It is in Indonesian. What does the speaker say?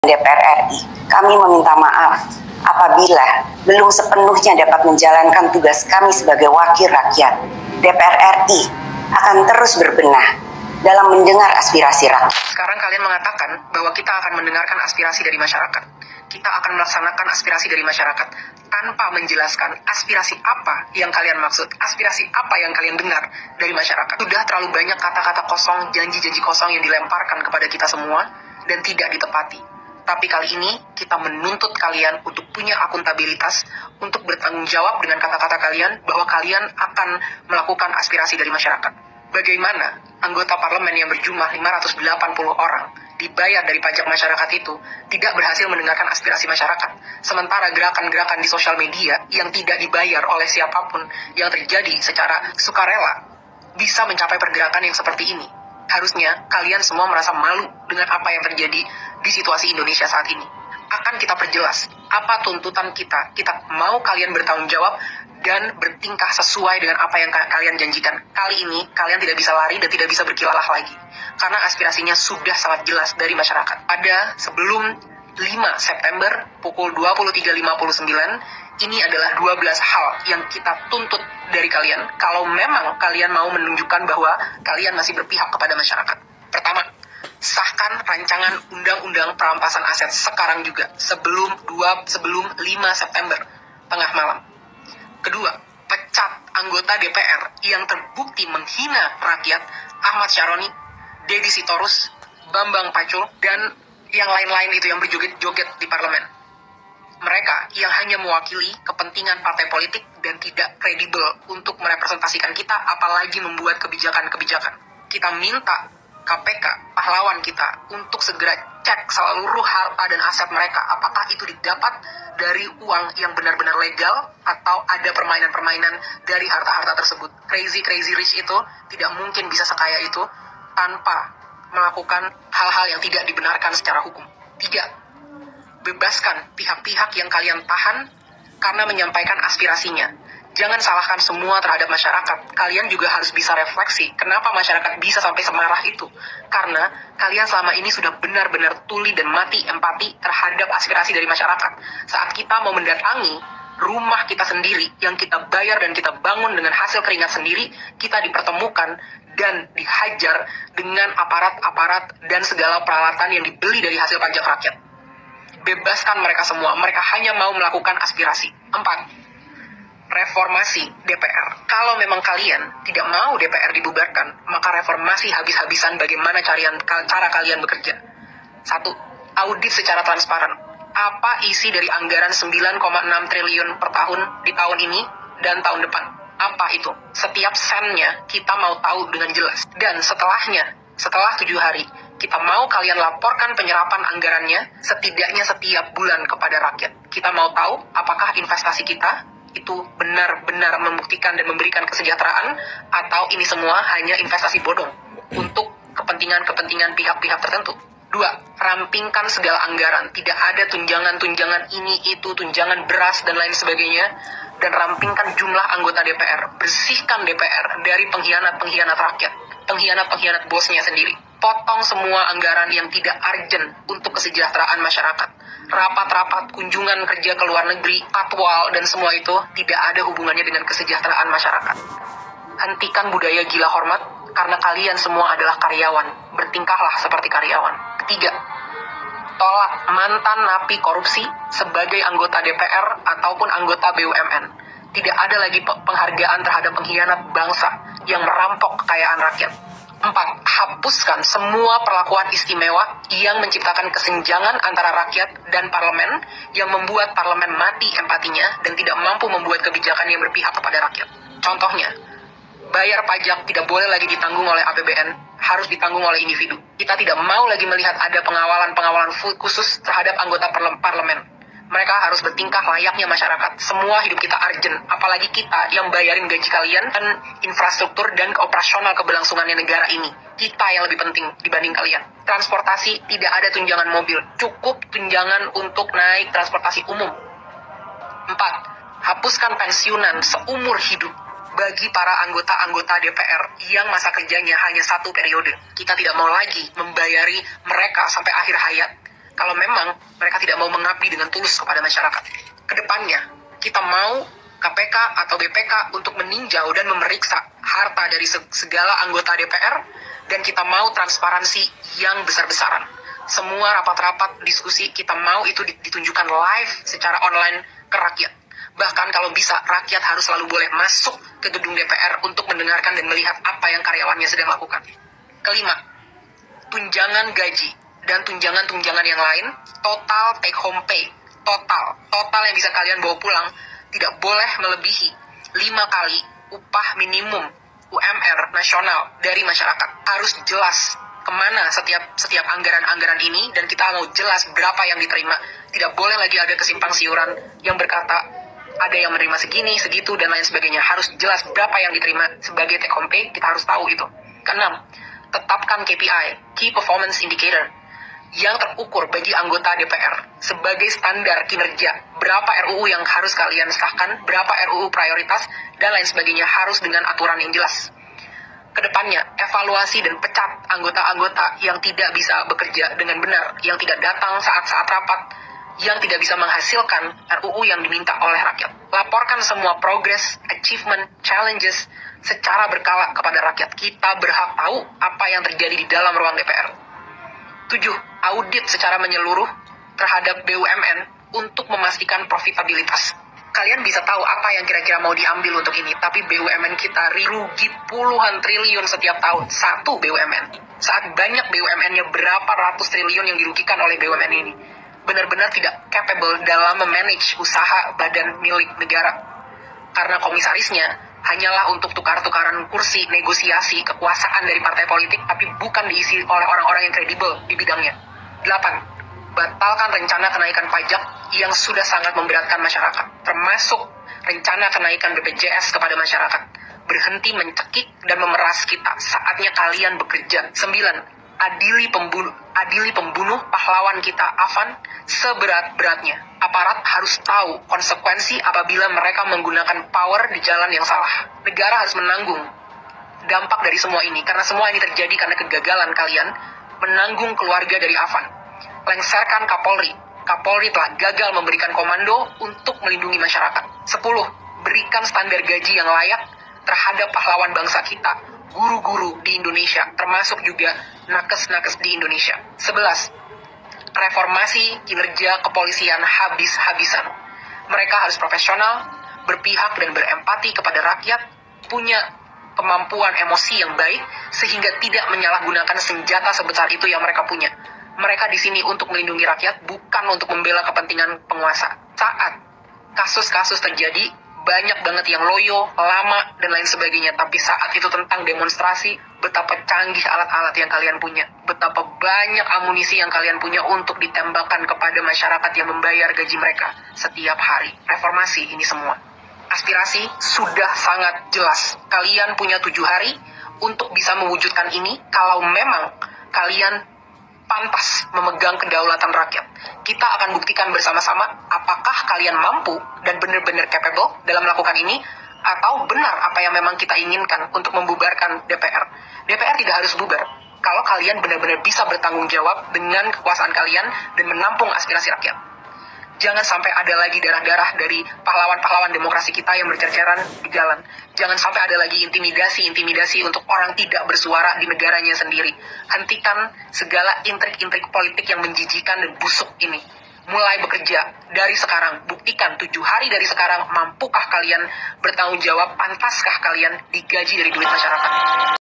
DPR RI, kami meminta maaf apabila belum sepenuhnya dapat menjalankan tugas kami sebagai wakil rakyat. DPR RI akan terus berbenah dalam mendengar aspirasi rakyat. Sekarang kalian mengatakan bahwa kita akan mendengarkan aspirasi dari masyarakat. Kita akan melaksanakan aspirasi dari masyarakat tanpa menjelaskan aspirasi apa yang kalian maksud, aspirasi apa yang kalian dengar dari masyarakat. Sudah terlalu banyak kata-kata kosong, janji-janji kosong yang dilemparkan kepada kita semua dan tidak ditepati. Tapi kali ini kita menuntut kalian untuk punya akuntabilitas, untuk bertanggung jawab dengan kata-kata kalian bahwa kalian akan melakukan aspirasi dari masyarakat. Bagaimana anggota parlemen yang berjumlah 580 orang dibayar dari pajak masyarakat itu tidak berhasil mendengarkan aspirasi masyarakat, sementara gerakan-gerakan di sosial media yang tidak dibayar oleh siapapun yang terjadi secara sukarela bisa mencapai pergerakan yang seperti ini. Harusnya kalian semua merasa malu dengan apa yang terjadi di situasi Indonesia saat ini. Akan kita perjelas apa tuntutan kita. Kita mau kalian bertanggung jawab dan bertingkah sesuai dengan apa yang kalian janjikan. Kali ini kalian tidak bisa lari dan tidak bisa berkilalah lagi, karena aspirasinya sudah sangat jelas dari masyarakat. Pada sebelum 5 September pukul 23.59, ini adalah 12 hal yang kita tuntut dari kalian kalau memang kalian mau menunjukkan bahwa kalian masih berpihak kepada masyarakat. Pertama, sahkan rancangan undang-undang perampasan aset sekarang juga, sebelum 5 September tengah malam. Kedua, pecat anggota DPR yang terbukti menghina rakyat, Ahmad Syaroni, Deddy Sitorus, Bambang Pacul, dan yang lain-lain itu yang berjoget-joget di parlemen. Mereka yang hanya mewakili kepentingan partai politik dan tidak kredibel untuk merepresentasikan kita, apalagi membuat kebijakan-kebijakan. Kita minta KPK, pahlawan kita, untuk segera cek seluruh harta dan aset mereka. Apakah itu didapat dari uang yang benar-benar legal atau ada permainan-permainan dari harta-harta tersebut. Crazy rich itu tidak mungkin bisa sekaya itu tanpa melakukan hal-hal yang tidak dibenarkan secara hukum. 3. Bebaskan pihak-pihak yang kalian tahan karena menyampaikan aspirasinya. Jangan salahkan semua terhadap masyarakat. Kalian juga harus bisa refleksi kenapa masyarakat bisa sampai semarah itu. Karena kalian selama ini sudah benar-benar tuli dan mati empati terhadap aspirasi dari masyarakat. Saat kita mau mendatangi rumah kita sendiri yang kita bayar dan kita bangun dengan hasil keringat sendiri, kita dipertemukan dan dihajar dengan aparat-aparat dan segala peralatan yang dibeli dari hasil pajak rakyat. Bebaskan mereka semua. Mereka hanya mau melakukan aspirasi. 4. Reformasi DPR. Kalau memang kalian tidak mau DPR dibubarkan, maka reformasi habis-habisan bagaimana cara kalian bekerja. 1. Audit secara transparan. Apa isi dari anggaran 9,6 triliun per tahun di tahun ini dan tahun depan? Apa itu? Setiap sennya kita mau tahu dengan jelas. Dan setelahnya, setelah 7 hari, kita mau kalian laporkan penyerapan anggarannya setidaknya setiap bulan kepada rakyat. Kita mau tahu apakah investasi kita itu benar-benar membuktikan dan memberikan kesejahteraan, atau ini semua hanya investasi bodong untuk kepentingan pihak-pihak tertentu. 2. Rampingkan segala anggaran. Tidak ada tunjangan-tunjangan ini, itu, tunjangan beras, dan lain sebagainya. Dan rampingkan jumlah anggota DPR. Bersihkan DPR dari pengkhianat-pengkhianat rakyat, pengkhianat-pengkhianat bosnya sendiri. Potong semua anggaran yang tidak urgent untuk kesejahteraan masyarakat. Rapat-rapat, kunjungan kerja ke luar negeri, patwal, dan semua itu tidak ada hubungannya dengan kesejahteraan masyarakat. Hentikan budaya gila hormat, karena kalian semua adalah karyawan. Bertingkahlah seperti karyawan. 3. Tolak mantan napi korupsi sebagai anggota DPR ataupun anggota BUMN. Tidak ada lagi penghargaan terhadap pengkhianat bangsa yang merampok kekayaan rakyat. 4. Hapuskan semua perlakuan istimewa yang menciptakan kesenjangan antara rakyat dan parlemen, yang membuat parlemen mati empatinya dan tidak mampu membuat kebijakan yang berpihak kepada rakyat. Contohnya, bayar pajak tidak boleh lagi ditanggung oleh APBN, harus ditanggung oleh individu. Kita tidak mau lagi melihat ada pengawalan khusus terhadap anggota parlemen. Mereka harus bertingkah layaknya masyarakat. Semua hidup kita urgent, apalagi kita yang bayarin gaji kalian dan infrastruktur dan operasional keberlangsungannya negara ini. Kita yang lebih penting dibanding kalian. Transportasi, tidak ada tunjangan mobil, cukup tunjangan untuk naik transportasi umum. 4. Hapuskan pensiunan seumur hidup bagi para anggota-anggota DPR yang masa kerjanya hanya 1 periode. Kita tidak mau lagi membayari mereka sampai akhir hayat, kalau memang mereka tidak mau mengabdi dengan tulus kepada masyarakat. Kedepannya, kita mau KPK atau BPK untuk meninjau dan memeriksa harta dari segala anggota DPR, dan kita mau transparansi yang besar-besaran. Semua rapat-rapat diskusi kita mau itu ditunjukkan live secara online ke rakyat. Bahkan kalau bisa, rakyat harus selalu boleh masuk ke gedung DPR untuk mendengarkan dan melihat apa yang karyawannya sedang lakukan. Kelima, tunjangan gaji dan tunjangan-tunjangan yang lain, total take home pay, total yang bisa kalian bawa pulang, tidak boleh melebihi 5 kali upah minimum UMR nasional dari masyarakat. Harus jelas kemana setiap anggaran-anggaran ini, dan kita mau jelas berapa yang diterima. Tidak boleh lagi ada kesimpang siuran yang berkata ada yang menerima segini, segitu, dan lain sebagainya. Harus jelas berapa yang diterima sebagai take home pay, kita harus tahu itu. Keenam, tetapkan KPI, Key Performance Indicator, yang terukur bagi anggota DPR sebagai standar kinerja. Berapa RUU yang harus kalian sahkan, berapa RUU prioritas, dan lain sebagainya, harus dengan aturan yang jelas. Kedepannya, evaluasi dan pecat anggota-anggota yang tidak bisa bekerja dengan benar, yang tidak datang saat-saat rapat, yang tidak bisa menghasilkan RUU yang diminta oleh rakyat. Laporkan semua progress, achievement, challenges secara berkala kepada rakyat. Kita berhak tahu apa yang terjadi di dalam ruang DPR. 7. Audit secara menyeluruh terhadap BUMN untuk memastikan profitabilitas. Kalian bisa tahu apa yang kira-kira mau diambil untuk ini, tapi BUMN kita rugi puluhan triliun setiap tahun. Satu BUMN. Saat banyak BUMN-nya berapa ratus triliun yang dirugikan oleh BUMN ini. Benar-benar tidak capable dalam memanage usaha badan milik negara. Karena komisarisnya hanyalah untuk tukar-tukaran kursi, negosiasi, kekuasaan dari partai politik, tapi bukan diisi oleh orang-orang yang kredibel di bidangnya. 8. Batalkan rencana kenaikan pajak yang sudah sangat memberatkan masyarakat, termasuk rencana kenaikan BPJS kepada masyarakat. Berhenti mencekik dan memeras kita, saatnya kalian bekerja. 9. Adili pembunuh pahlawan kita, Afan, seberat-beratnya. Aparat harus tahu konsekuensi apabila mereka menggunakan power di jalan yang salah. Negara harus menanggung dampak dari semua ini, karena semua ini terjadi karena kegagalan kalian menanggung keluarga dari Afan. Lengserkan Kapolri. Kapolri telah gagal memberikan komando untuk melindungi masyarakat. 10. Berikan standar gaji yang layak terhadap pahlawan bangsa kita, guru-guru di Indonesia, termasuk juga nakes-nakes di Indonesia. 11. Reformasi kinerja kepolisian habis-habisan. Mereka harus profesional, berpihak dan berempati kepada rakyat, punya kemampuan emosi yang baik, sehingga tidak menyalahgunakan senjata sebesar itu yang mereka punya. Mereka di sini untuk melindungi rakyat, bukan untuk membela kepentingan penguasa. Saat kasus-kasus terjadi, banyak banget yang loyo, lama, dan lain sebagainya. Tapi saat itu tentang demonstrasi, betapa canggih alat-alat yang kalian punya. Betapa banyak amunisi yang kalian punya untuk ditembakkan kepada masyarakat yang membayar gaji mereka setiap hari. Reformasi ini semua. Aspirasi sudah sangat jelas. Kalian punya 7 hari untuk bisa mewujudkan ini kalau memang kalian pantas memegang kedaulatan rakyat. Kita akan buktikan bersama-sama apakah kalian mampu dan benar-benar capable dalam melakukan ini, atau benar apa yang memang kita inginkan untuk membubarkan DPR. DPR tidak harus bubar kalau kalian benar-benar bisa bertanggung jawab dengan kekuasaan kalian dan menampung aspirasi rakyat. Jangan sampai ada lagi darah-darah dari pahlawan-pahlawan demokrasi kita yang bercerceran di jalan. Jangan sampai ada lagi intimidasi untuk orang tidak bersuara di negaranya sendiri. Hentikan segala intrik-intrik politik yang menjijikan dan busuk ini. Mulai bekerja dari sekarang. Buktikan 7 hari dari sekarang, mampukah kalian bertanggung jawab, pantaskah kalian digaji dari duit masyarakat.